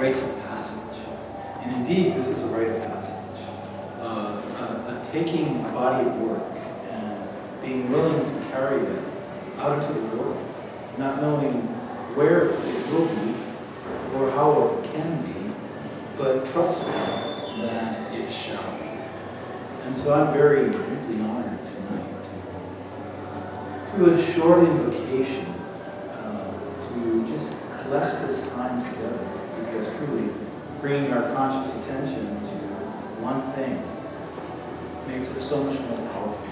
rites of passage. And indeed, this is a rite of passage. Taking a body of work and being willing to carry it out into the world, not knowing where it will be or how it can be, but trusting that it shall be. And so I'm very deeply honored tonight to do a short invocation to just bless this time together, because truly bringing our conscious attention to one thing makes it so much more powerful.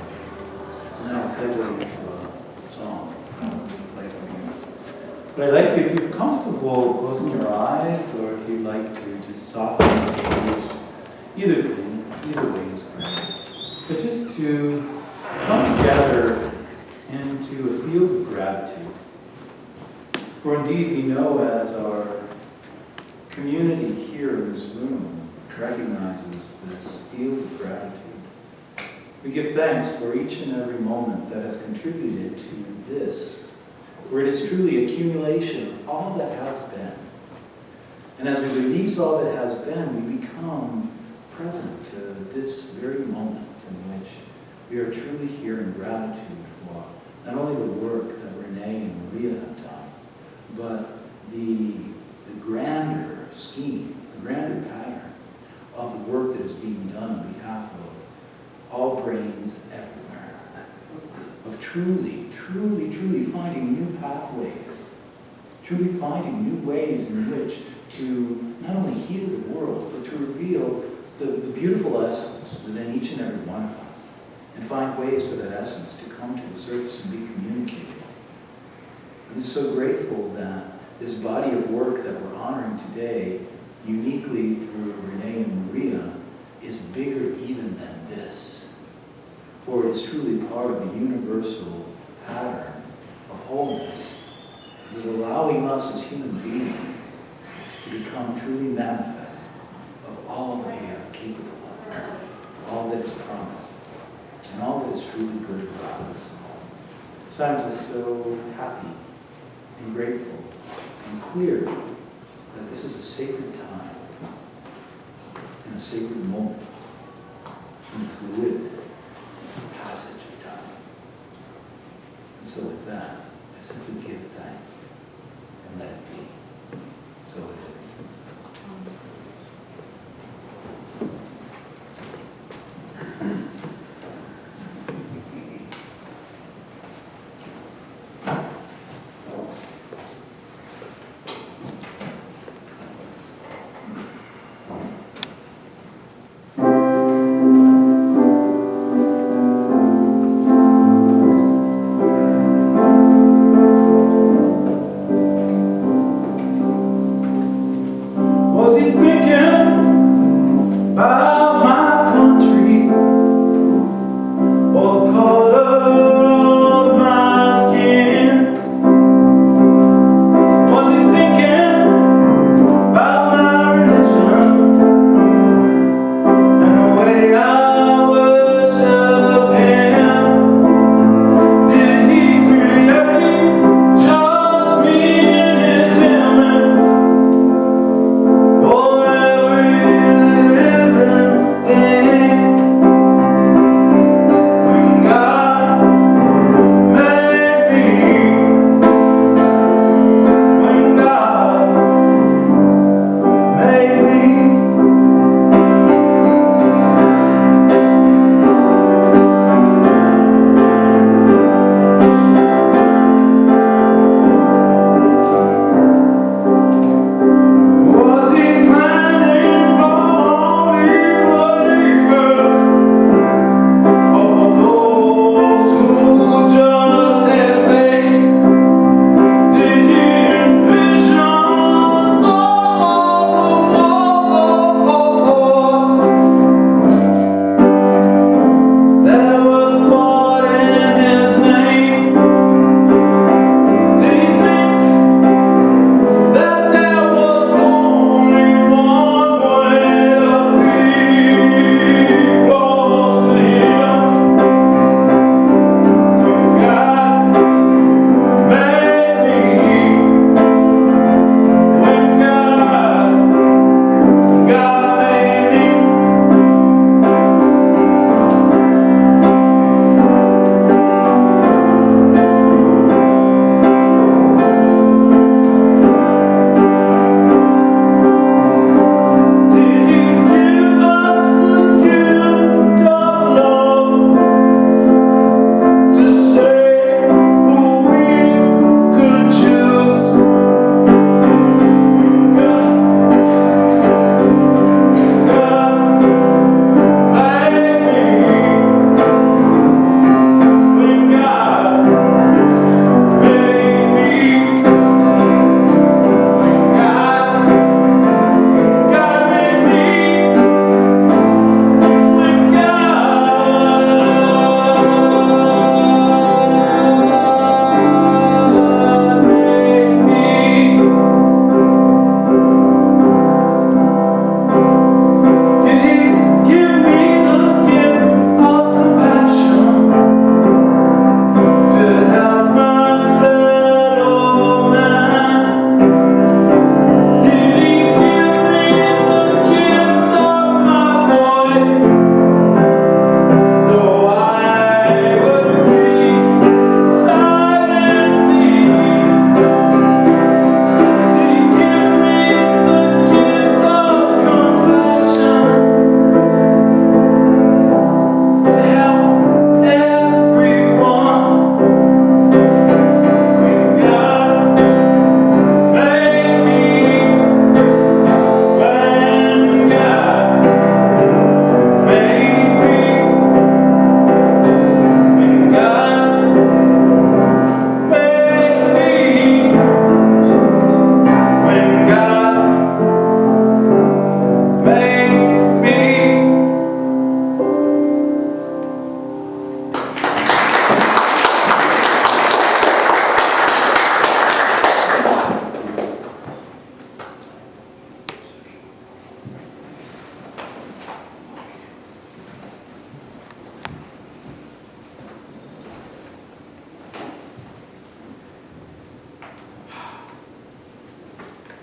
And then I'll segue into a song to play for you. But I'd like you, if you're comfortable closing your eyes, or if you'd like to just soften your gaze, either way is great. But just to come together into a field of gratitude. For indeed, we know as our community here in this room recognizes this field of gratitude. We give thanks for each and every moment that has contributed to this, for it is truly accumulation of all that has been. And as we release all that has been, we become present to this very moment in which we are truly here in gratitude for not only the work that Renee and Maria have done, but the grander scheme, the grander pattern of the work that is being done on behalf of all brains everywhere, of truly finding new pathways, truly finding new ways in which to not only heal the world, but to reveal the beautiful essence within each and every one of us, and find ways for that essence to come to the surface and be communicated. I'm just so grateful that this body of work that we're honoring today, uniquely through Renee and Maria, is bigger even than this. For it is truly part of the universal pattern of wholeness. It is allowing us as human beings to become truly manifest of all that we are capable of, all that is promised, and all that is truly good about us. So I'm just so happy and grateful and clear that this is a sacred time and a sacred moment in the fluid passage of time. And so with that, I simply give thanks and let it be. So it is.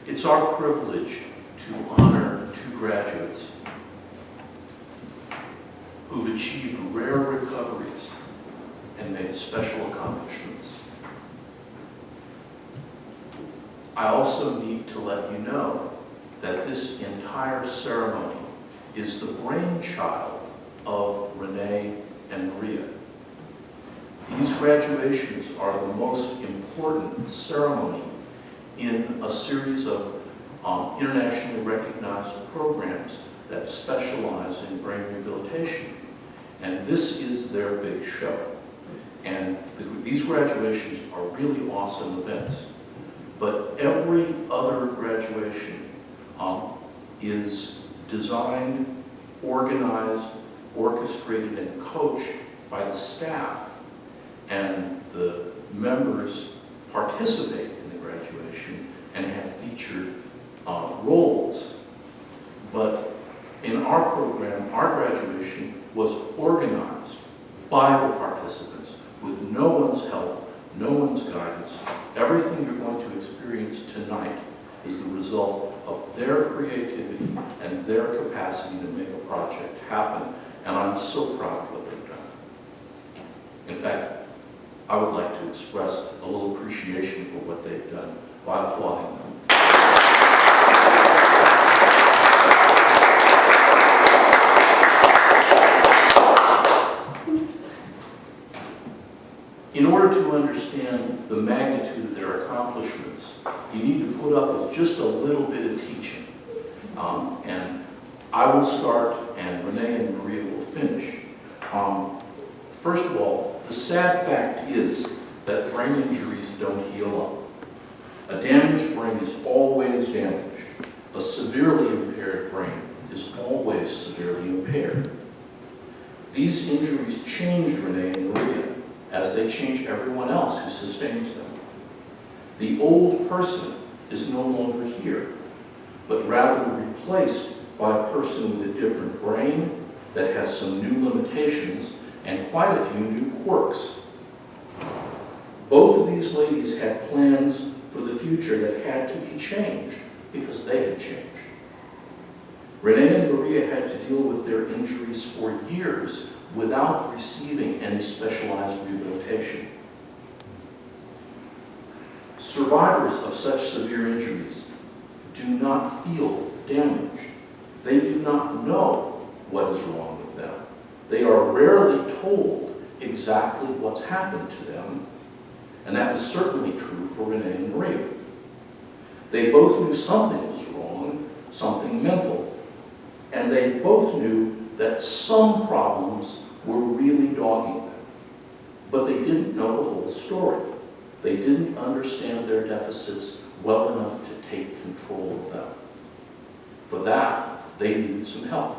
It's our privilege to honor two graduates who've achieved rare recoveries and made special accomplishments. I also need to let you know that this entire ceremony is the brainchild of Renee and Maria. These graduations are the most important ceremony in a series of internationally recognized programs that specialize in brain rehabilitation. And this is their big show. And these graduations are really awesome events. But every other graduation is designed, organized, orchestrated, and coached by the staff. And the members participate in the graduation and have featured roles. But in our program, our graduation was organized by the participants with no one's help, no one's guidance. Everything you're going to experience tonight is the result of their creativity and their capacity to make a project happen. And I'm so proud of what they've done. In fact, I would like to express a little appreciation for what they've done by applauding them. In order to understand the magnitude of their accomplishments, you need to put up with just a little bit of teaching. And I will start, and Renee and Maria will finish. First of all, the sad fact is that brain injuries don't heal up. A damaged brain is always damaged. A severely impaired brain is always severely impaired. These injuries changed Renee and Maria, as they change everyone else who sustains them. The old person is no longer here, but rather replaced by a person with a different brain that has some new limitations and quite a few new quirks. Both of these ladies had plans for the future that had to be changed because they had changed. Renee and Maria had to deal with their injuries for years without receiving any specialized rehabilitation. Survivors of such severe injuries do not feel damaged. They do not know what is wrong with them. They are rarely told exactly what's happened to them, and that was certainly true for Renee and Maria. They both knew something was wrong, something mental, and they both knew that some problems were really dogging them, but they didn't know the whole story. They didn't understand their deficits well enough to take control of them. For that, they needed some help.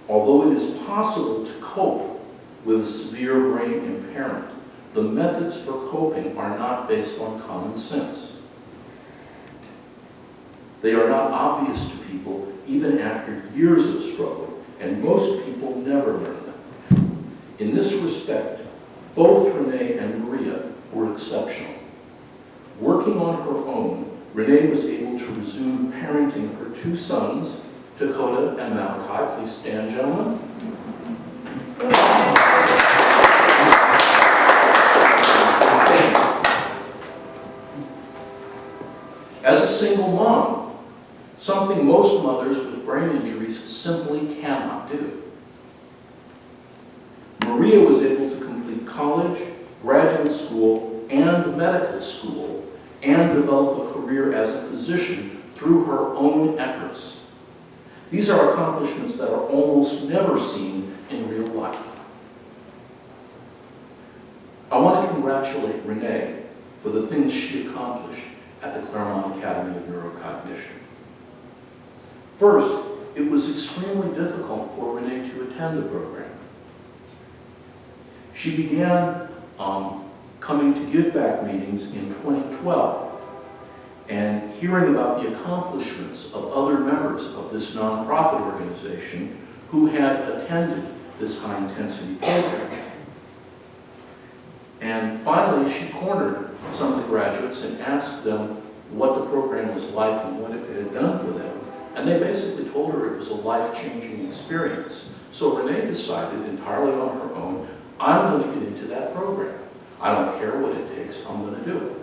Although it is possible to cope with a severe brain impairment, the methods for coping are not based on common sense. They are not obvious to people even after years of struggle, and most people never learn them. In this respect, both Renee and Maria were exceptional. Working on her own, Renee was able to resume parenting her two sons, Dakota and Malachi. Please stand, gentlemen. As a single mom, something most mothers with brain injuries simply cannot do. Maria was able to complete college, graduate school, and medical school, and develop a career as a physician through her own efforts. These are accomplishments that are almost never seen in real life. I want to congratulate Renee for the things she accomplished at the Claremont Academy of Neurocognition. First, it was extremely difficult for Renee to attend the program. She began coming to Give Back meetings in 2012 and hearing about the accomplishments of other members of this nonprofit organization who had attended this high-intensity program. And finally, she cornered some of the graduates and asked them what the program was like and what it had done for them. And they basically told her it was a life-changing experience. So Renee decided entirely on her own, I'm going to get into that program. I don't care what it takes, I'm going to do it.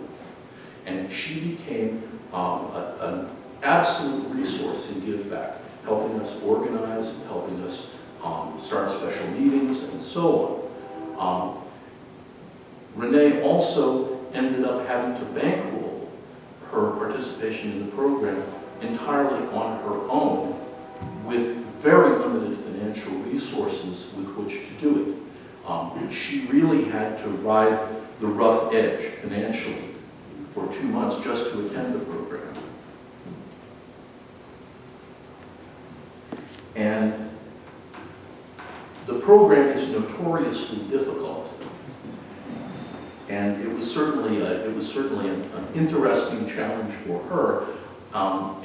And she became an absolute resource in Give Back, helping us organize, helping us start special meetings, and so on. Renee also ended up having to bankroll her participation in the program entirely on her own, with very limited financial resources with which to do it. She really had to ride the rough edge financially for 2 months just to attend the program. And the program is notoriously difficult. And it was certainly an interesting challenge for her.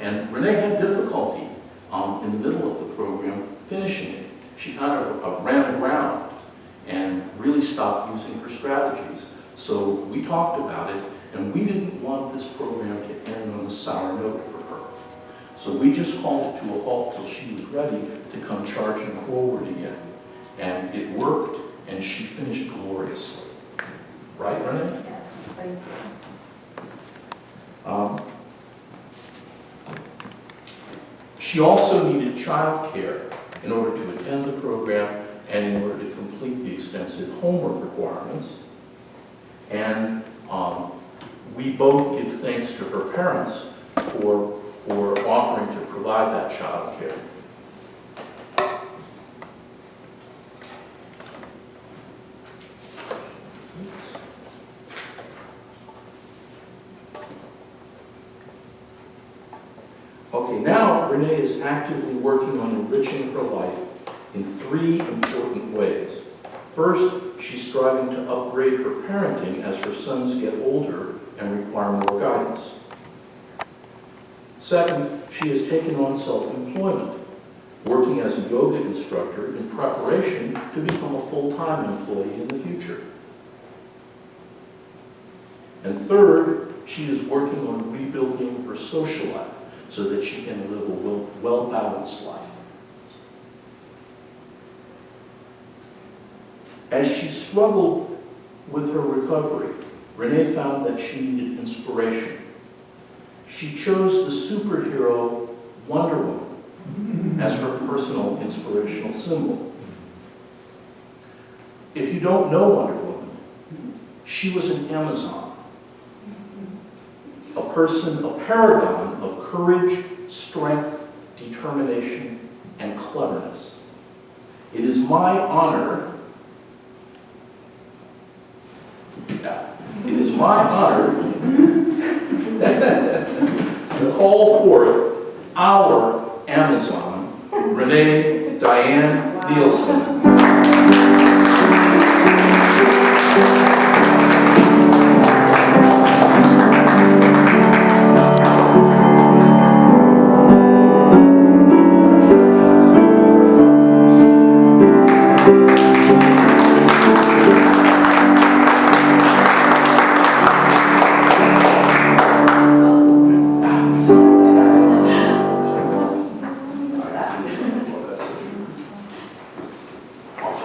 And Renee had difficulty in the middle of the program finishing it. She kind of ran aground and really stopped using her strategies. So we talked about it, and we didn't want this program to end on a sour note for her. So we just called it to a halt till she was ready to come charging forward again. And it worked, and she finished gloriously. Right, Renee? Yes, thank you. She also needed childcare in order to attend the program and in order to complete the extensive homework requirements. And we both give thanks to her parents for offering to provide that childcare. Okay, now Renee is actively working on enriching her life in 3 important ways. First, she's striving to upgrade her parenting as her sons get older and require more guidance. Second, she has taken on self-employment, working as a yoga instructor in preparation to become a full-time employee in the future. And third, she is working on rebuilding her social life so that she can live a well-balanced life. As she struggled with her recovery, Renee found that she needed inspiration. She chose the superhero Wonder Woman as her personal inspirational symbol. If you don't know Wonder Woman, she was an Amazon, a person, a paragon of courage, strength, determination, and cleverness. It is my honor to call forth our Amazon, Renee Diane Nielsen.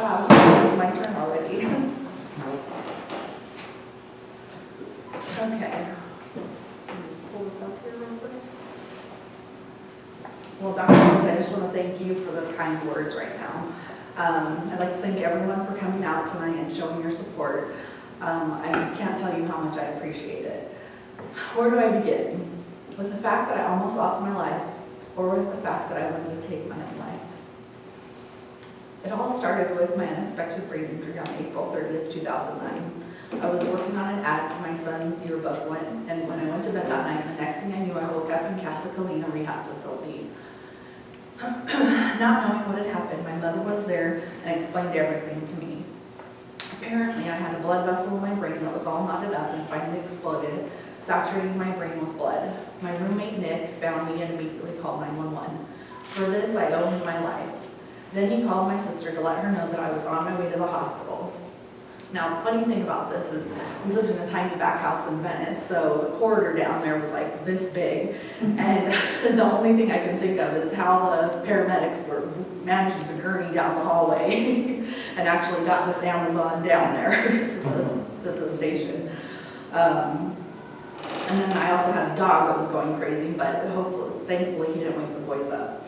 Wow, this is my turn already. Okay. Let me just pull this up here real quick. Well, Dr. Schultz, I just want to thank you for the kind words right now. I'd like to thank everyone for coming out tonight and showing your support. I can't tell you how much I appreciate it. Where do I begin? With the fact that I almost lost my life, or with the fact that I wanted to take my own life? It all started with my unexpected brain injury on April 30th, 2009. I was working on an ad for my son's yearbook, and when I went to bed that night, the next thing I knew, I woke up in Casa Colina Rehab Facility. Not knowing what had happened, my mother was there and explained everything to me. Apparently, I had a blood vessel in my brain that was all knotted up and finally exploded, saturating my brain with blood. My roommate, Nick, found me and immediately called 911. For this, I owe him my life. Then he called my sister to let her know that I was on my way to the hospital. Now, the funny thing about this is we lived in a tiny back house in Venice, so the corridor down there was like this big. And the only thing I can think of is how the paramedics were managing to gurney down the hallway and actually got this Amazon down there to the station. And then I also had a dog that was going crazy, but thankfully he didn't wake the boys up.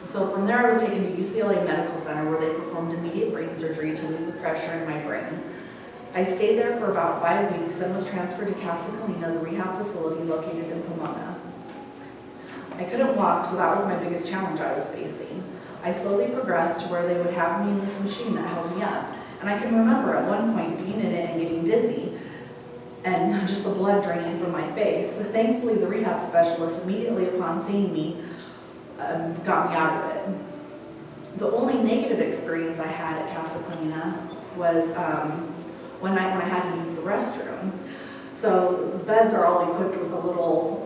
So from there I was taken to UCLA Medical Center where they performed immediate brain surgery to relieve the pressure in my brain. I stayed there for about 5 weeks, then was transferred to Casa Colina, the rehab facility located in Pomona. I couldn't walk, so that was my biggest challenge I was facing. I slowly progressed to where they would have me in this machine that held me up. And I can remember at one point being in it and getting dizzy and just the blood draining from my face. Thankfully, the rehab specialist, immediately upon seeing me, got me out of it. The only negative experience I had at Casa Colina was one night when I had to use the restroom. So the beds are all equipped with a little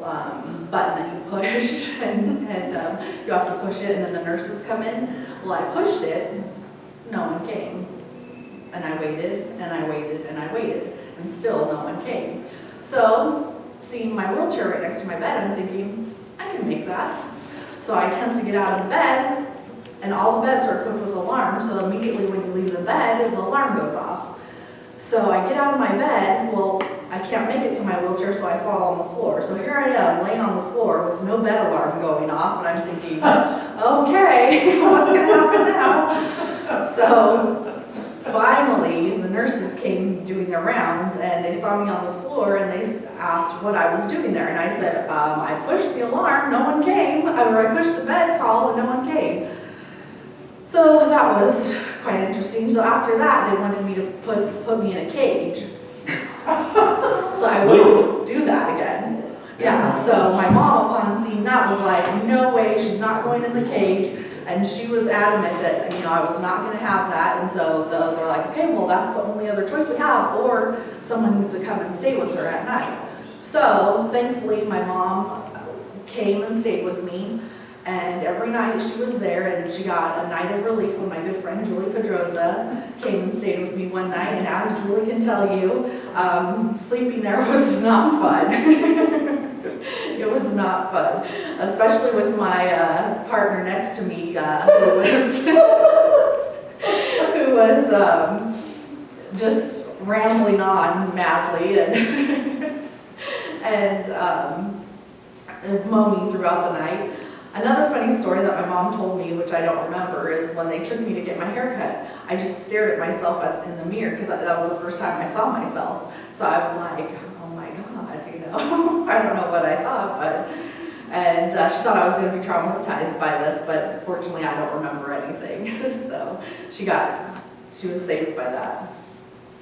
button that you push, and you have to push it, and then the nurses come in. Well, I pushed it, no one came. And I waited, and I waited, and I waited, and still no one came. So, seeing my wheelchair right next to my bed, I'm thinking, I can make that. So I attempt to get out of the bed, and all the beds are equipped with alarms, so immediately when you leave the bed, the alarm goes off. So I get out of my bed, well, I can't make it to my wheelchair, so I fall on the floor. So here I am, laying on the floor with no bed alarm going off, and I'm thinking, okay, what's gonna happen now? So finally, the nurses came doing their rounds, and they saw me on the floor, and they asked what I was doing there. And I said, I pushed the alarm, no one came, or I pushed the bed call, and no one came. So that was quite interesting. So after that, they wanted me to put me in a cage. So I wouldn't do that again. Yeah, so my mom, upon seeing that, was like, no way, she's not going in the cage. And she was adamant that, I was not going to have that. And so they're like, okay, well, that's the only other choice we have, or someone needs to come and stay with her at night. So thankfully, my mom came and stayed with me. And every night she was there, and she got a night of relief when my good friend Julie Pedroza came and stayed with me one night. And as Julie can tell you, sleeping there was not fun. It was not fun, especially with my partner next to me, who was just rambling on madly and moaning throughout the night. Another funny story that my mom told me, which I don't remember, is when they took me to get my hair cut, I just stared at myself in the mirror because that was the first time I saw myself. So I was like, oh my God, I don't know what I thought, and she thought I was going to be traumatized by this, but fortunately I don't remember anything. So she was saved by that.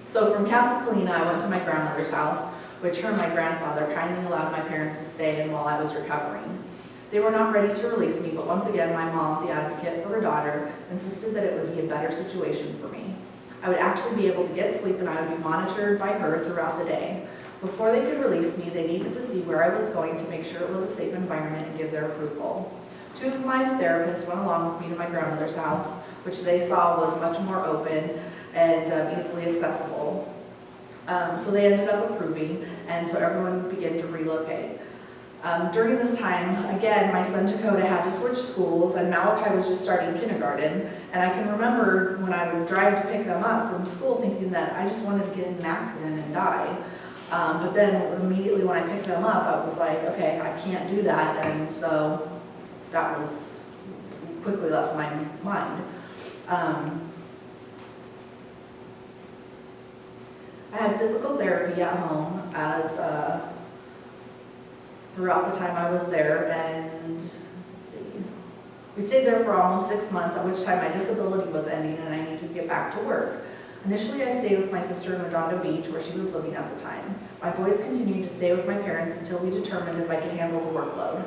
So from Casa Colina, I went to my grandmother's house, which her and my grandfather kindly allowed my parents to stay in while I was recovering. They were not ready to release me, but once again, my mom, the advocate for her daughter, insisted that it would be a better situation for me. I would actually be able to get sleep, and I would be monitored by her throughout the day. Before they could release me, they needed to see where I was going to make sure it was a safe environment and give their approval. 2 of my therapists went along with me to my grandmother's house, which they saw was much more open and easily accessible. So they ended up approving, and so everyone began to relocate. During this time, again, my son Dakota had to switch schools, and Malachi was just starting kindergarten. And I can remember when I would drive to pick them up from school thinking that I just wanted to get in an accident and die. But then immediately when I picked them up, I was like, okay, I can't do that. And so that was quickly left my mind. I had physical therapy at home as throughout the time I was there, and let's see, we stayed there for almost 6 months, at which time my disability was ending and I needed to get back to work. Initially, I stayed with my sister in Redondo Beach, where she was living at the time. My boys continued to stay with my parents until we determined if I could handle the workload.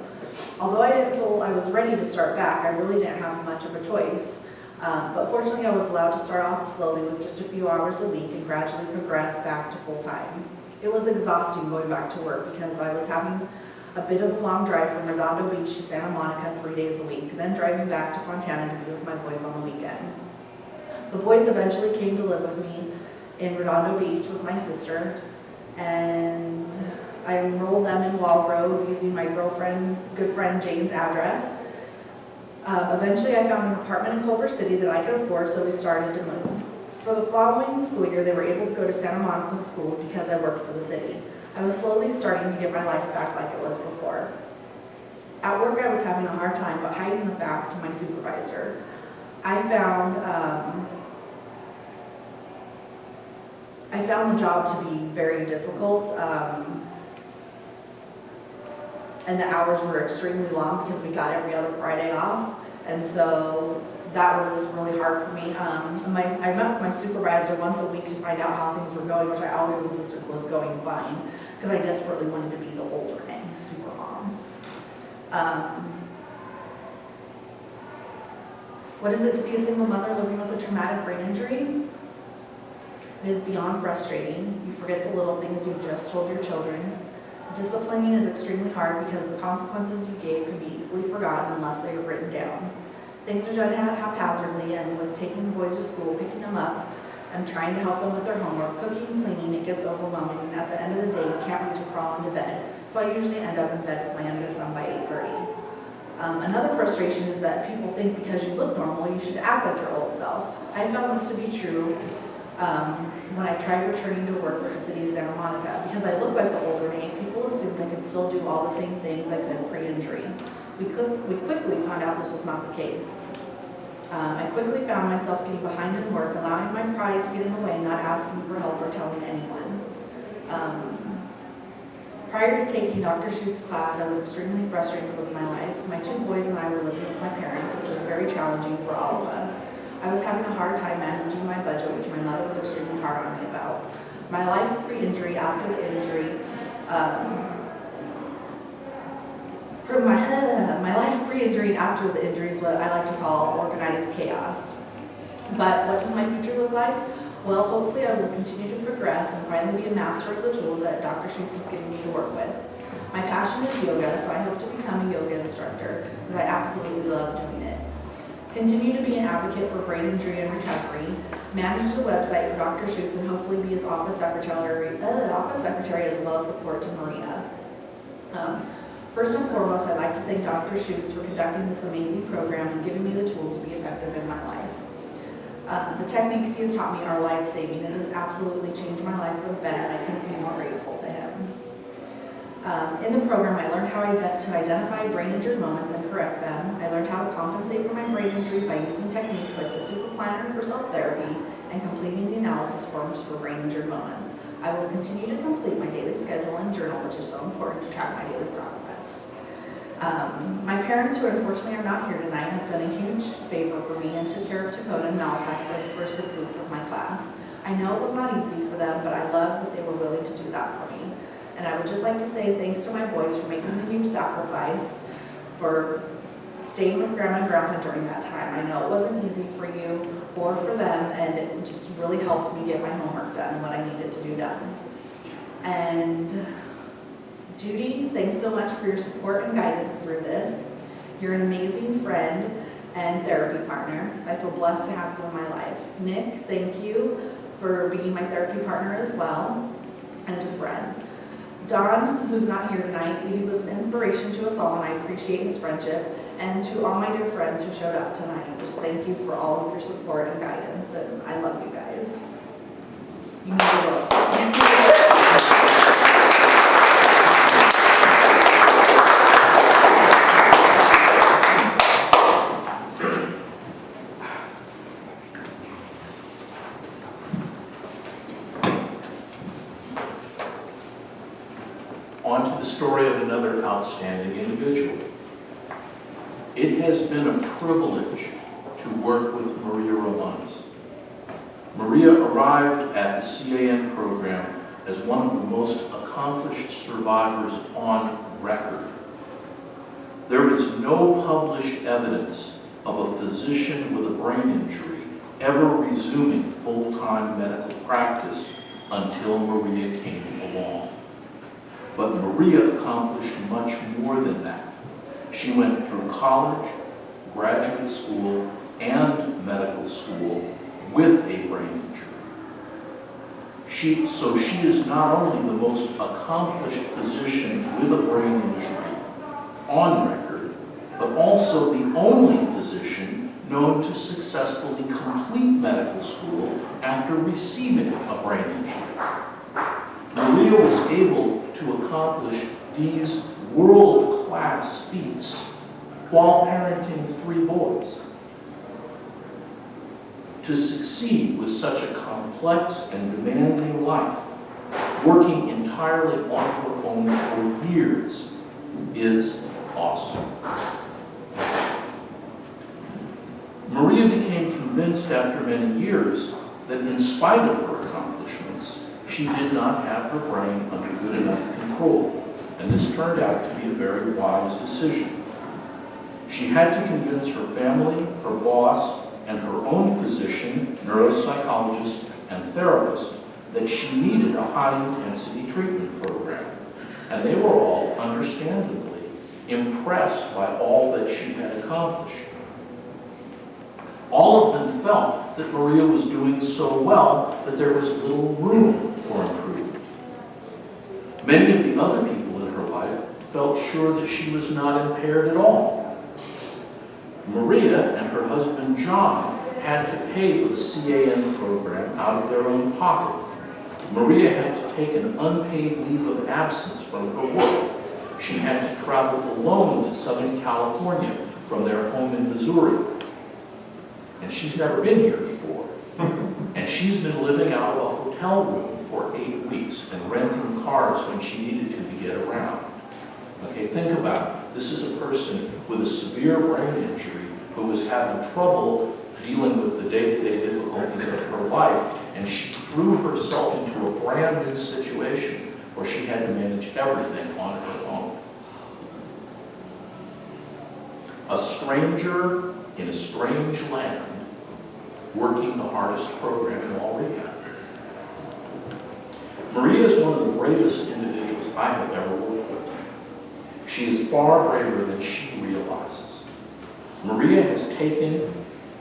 Although I didn't feel I was ready to start back, I really didn't have much of a choice. But fortunately, I was allowed to start off slowly with just a few hours a week and gradually progress back to full-time. It was exhausting going back to work because I was having a bit of a long drive from Redondo Beach to Santa Monica 3 days a week, then driving back to Fontana to be with my boys on the weekend. The boys eventually came to live with me in Redondo Beach with my sister, and I enrolled them in Walgrove using my good friend Jane's address. Eventually I found an apartment in Culver City that I could afford, so we started to move. For the following school year, they were able to go to Santa Monica schools because I worked for the city. I was slowly starting to get my life back like it was before. At work, I was having a hard time, but hiding the fact to my supervisor. I found the job to be very difficult, and the hours were extremely long because we got every other Friday off, and so that was really hard for me. I met with my supervisor once a week to find out how things were going, which I always insisted was going fine, because I desperately wanted to be the older super mom. What is it to be a single mother living with a traumatic brain injury? It is beyond frustrating. You forget the little things you've just told your children. Disciplining is extremely hard because the consequences you gave could be easily forgotten unless they were written down. Things are done haphazardly, and with taking the boys to school, picking them up, and trying to help them with their homework, cooking and cleaning, it gets overwhelming, and at the end of the day, you can't reach to crawl into bed. So I usually end up in bed with my youngest son by 8:30. Another frustration is that people think because you look normal, you should act like your old self. I found this to be true when I tried returning to work for the city of Santa Monica. Because I look like the older me, people assumed I could still do all the same things I could pre-injury. We quickly found out this was not the case. I quickly found myself getting behind in work, allowing my pride to get in the way, not asking for help or telling anyone. Prior to taking Dr. Schutz's class, I was extremely frustrated with my life. My two boys and I were living with my parents, which was very challenging for all of us. I was having a hard time managing my budget, which my mother was extremely hard on me about. My life pre-injury, after the injury, my life pre-injury and after the injury is what I like to call organized chaos. But what does my future look like? Well, hopefully I will continue to progress and finally be a master of the tools that Dr. Schutz has given me to work with. My passion is yoga, so I hope to become a yoga instructor because I absolutely love doing it. Continue to be an advocate for brain injury and recovery, manage the website for Dr. Schutz, and hopefully be his office secretary as well as support to Maria. First and foremost, I'd like to thank Dr. Schutz for conducting this amazing program and giving me the tools to be effective in my life. The techniques he has taught me are life-saving. It has absolutely changed my life for the better, and I couldn't be more grateful to him. In the program, I learned how to identify brain-injured moments and correct them. I learned how to compensate for my brain injury by using techniques like the Super Planner for self-therapy and completing the analysis forms for brain-injured moments. I will continue to complete my daily schedule and journal, which is so important to track my daily progress. My parents, who unfortunately are not here tonight, have done a huge favor for me and took care of Dakota and Malachi for the first 6 weeks of my class. I know it was not easy for them, but I love that they were willing to do that for me. And I would just like to say thanks to my boys for making the huge sacrifice, for staying with Grandma and Grandpa during that time. I know it wasn't easy for you or for them, and it just really helped me get my homework done and what I needed to do done. And Judy, thanks so much for your support and guidance through this. You're an amazing friend and therapy partner. I feel blessed to have you in my life. Nick, thank you for being my therapy partner as well, and a friend. Don, who's not here tonight, he was an inspiration to us all, and I appreciate his friendship. And to all my dear friends who showed up tonight, just thank you for all of your support and guidance, and I love you guys. You mean the world to me. On to the story of another outstanding individual. It has been a privilege to work with Maria Romanes. Maria arrived at the CAN program as one of the most accomplished survivors on record. There is no published evidence of a physician with a brain injury ever resuming full-time medical practice until Maria came along. But Maria accomplished much more than that. She went through college, graduate school, and medical school with a brain injury. So she is not only the most accomplished physician with a brain injury on record, but also the only physician known to successfully complete medical school after receiving a brain injury. Maria was able to accomplish these world-class feats while parenting 3 boys. To succeed with such a complex and demanding life, working entirely on her own for years, is awesome. Maria became convinced after many years that in spite of her accomplishments, she did not have her brain under good enough control, and this turned out to be a very wise decision. She had to convince her family, her boss, and her own physician, neuropsychologist, and therapist that she needed a high-intensity treatment program, and they were all, understandably, impressed by all that she had accomplished. All of them felt that Maria was doing so well that there was little room for improvement. Many of the other people in her life felt sure that she was not impaired at all. Maria and her husband John had to pay for the CAN program out of their own pocket. Maria had to take an unpaid leave of absence from her work. She had to travel alone to Southern California from their home in Missouri. And she's never been here before. And she's been living out of a hotel room for 8 weeks and renting cars when she needed to get around. Okay, think about it. This is a person with a severe brain injury who was having trouble dealing with the day-to-day difficulties of her life, and she threw herself into a brand new situation where she had to manage everything on her own. A stranger in a strange land, working the hardest program in all rehab. Maria is one of the bravest individuals I have ever worked with. She is far braver than she realizes. Maria has taken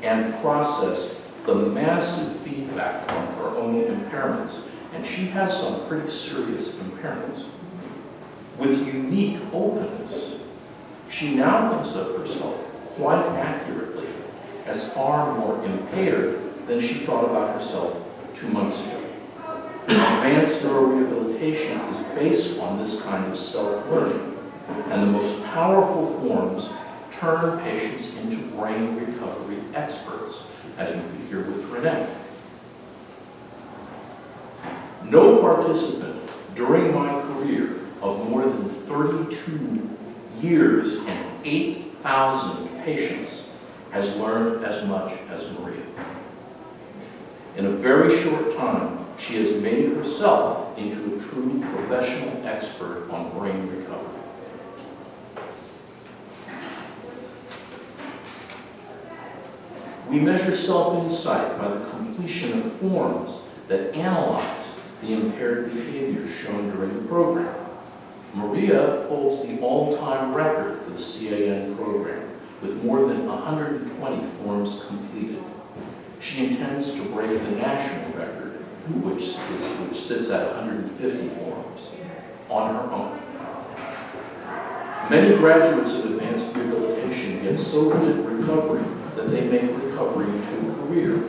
and processed the massive feedback on her own impairments, and she has some pretty serious impairments. With unique openness, she now thinks of herself quite accurately as far more impaired than she thought about herself 2 months ago. Advanced neurorehabilitation is based on this kind of self-learning, and the most powerful forms turn patients into brain recovery experts, as you could hear with Renee. No participant during my career of more than 32 years and 8,000 patients has learned as much as Maria. In a very short time, she has made herself into a true professional expert on brain recovery. We measure self-insight by the completion of forms that analyze the impaired behaviors shown during the program. Maria holds the all-time record for the CAN program, with more than 120 forms completed. She intends to break the national record, which sits at 150 forms, on her own. Many graduates of advanced rehabilitation get so good at recovery that they make recovery into a career.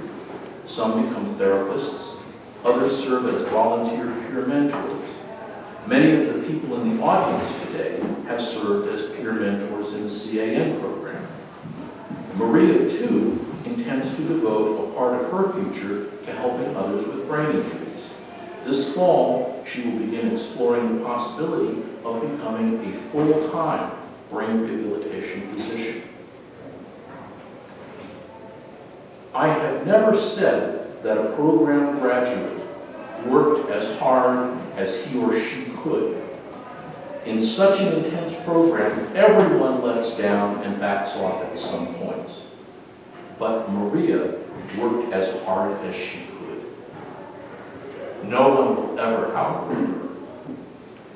Some become therapists, others serve as volunteer peer mentors. Many of the people in the audience today have served as peer mentors in the CAN program. Maria, too, intends to devote a part of her future to helping others with brain injuries. This fall, she will begin exploring the possibility of becoming a full-time brain rehabilitation physician. I have never said that a program graduate worked as hard as he or she could. In such an intense program, everyone lets down and backs off at some points. But Maria worked as hard as she could. No one will ever outwork her,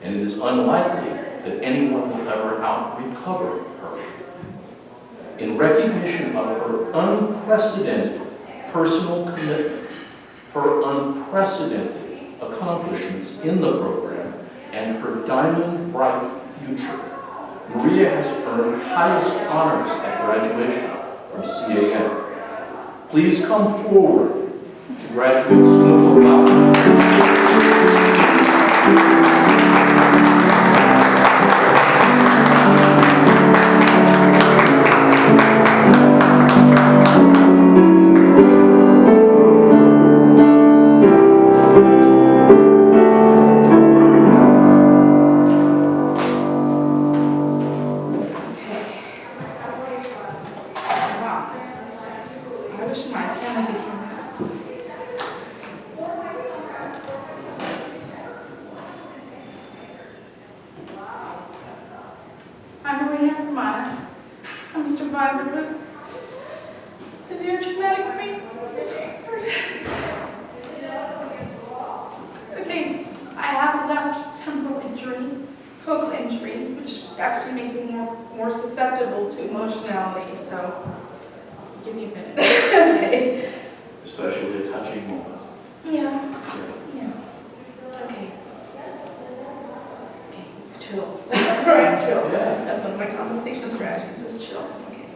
and it is unlikely that anyone will ever out-recover her. In recognition of her unprecedented personal commitment, her unprecedented accomplishments in the program, and her diamond bright future, Maria has earned highest honors at graduation from CAM. Please come forward to graduate summa cum laude. Wow. I wish my family could hear that. I'm Maria Romanes. I'm a survivor with severe traumatic brain. Okay, I have a left temporal injury, focal injury, which actually makes me more susceptible to emotionality, so give me a minute. Okay. Especially a touching moment. Yeah. Yeah. Okay. Okay. Chill. Right, chill. That's one of my compensation strategies, just chill. Okay.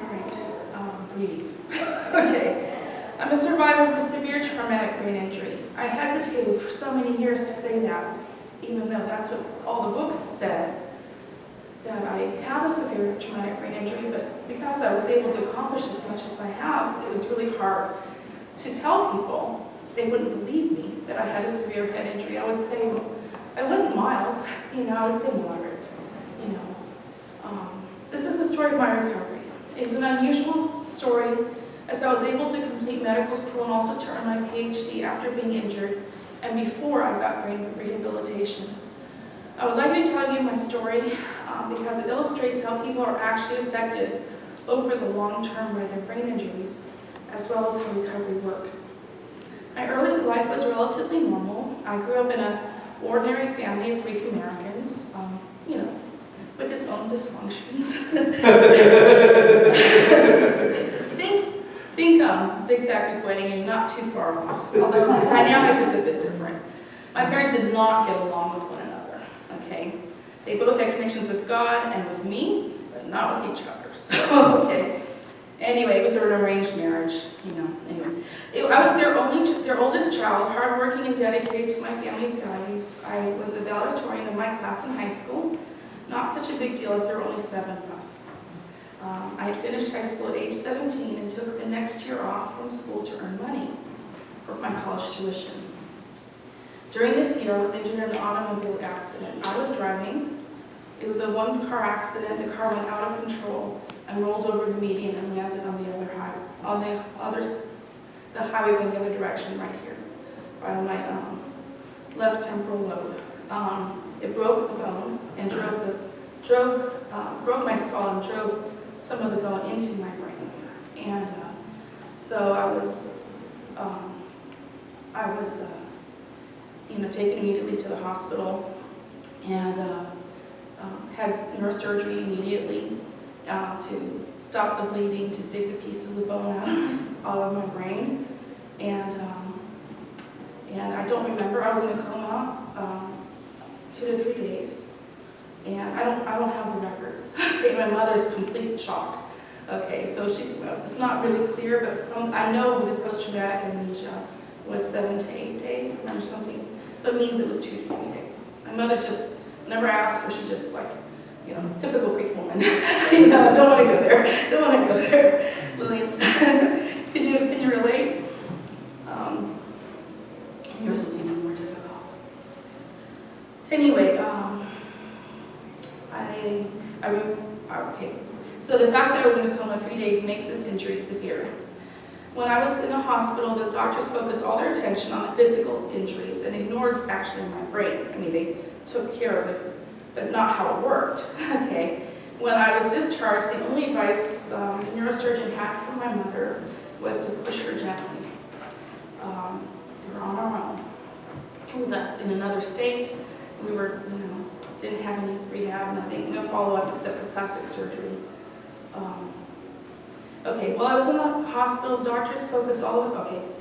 All right. Breathe. Okay. I'm a survivor with severe traumatic brain injury. I hesitated for so many years to say that, even though that's what all the books said, that I have a severe traumatic brain injury, but because I was able to accomplish as much as I have, it was really hard to tell people. They wouldn't believe me that I had a severe head injury. I would say, I wasn't mild, I would say moderate, This is the story of my recovery. It's an unusual story, as I was able to complete medical school and also to earn my PhD after being injured and before I got brain rehabilitation. I would like to tell you my story because it illustrates how people are actually affected over the long term by their brain injuries, as well as how recovery works. My early life was relatively normal. I grew up in an ordinary family of Greek Americans, with its own dysfunctions. think big fat Greek wedding, and you're not too far off, although the dynamic was a bit different. My parents did not get along with one another, okay? They both had connections with God and with me, but not with each other, so, okay. Anyway, it was an arranged marriage, anyway. I was their oldest child, hardworking and dedicated to my family's values. I was the valedictorian of my class in high school. Not such a big deal as there were only 7 of us. I had finished high school at age 17 and took the next year off from school to earn money for my college tuition. During this year, I was injured in an automobile accident. I was driving. It was a one-car accident. The car went out of control and rolled over the median and landed on the other highway, the highway going the other direction right here, right on my left temporal lobe. It broke the bone and broke my skull and drove some of the bone into my brain. And so I was taken immediately to the hospital and had neurosurgery immediately to stop the bleeding, to dig the pieces of bone out of my brain. And I don't remember. I was in a coma 2 to 3 days. And I don't have the records. Okay, my mother's complete shock. Okay, so it's not really clear, but I know the post-traumatic amnesia was 7 to 8 days. And there were some things, so it means it was 2 to 3 days. My mother just never asked her. She just typical Greek woman. Don't want to go there. Don't want to go there. Lillian, can you relate? Yours was even more difficult. Anyway, okay. So the fact that I was in a coma 3 days makes this injury severe. When I was in the hospital, the doctors focused all their attention on the physical injuries and ignored actually my brain. I mean, they took care of it, but not how it worked. Okay. When I was discharged, the only advice the neurosurgeon had for my mother was to push her gently. We were on our own. It was in another state. We were, didn't have any rehab, nothing, no follow-up except for plastic surgery. Okay, well, I was in the hospital, doctors focused all of, okay,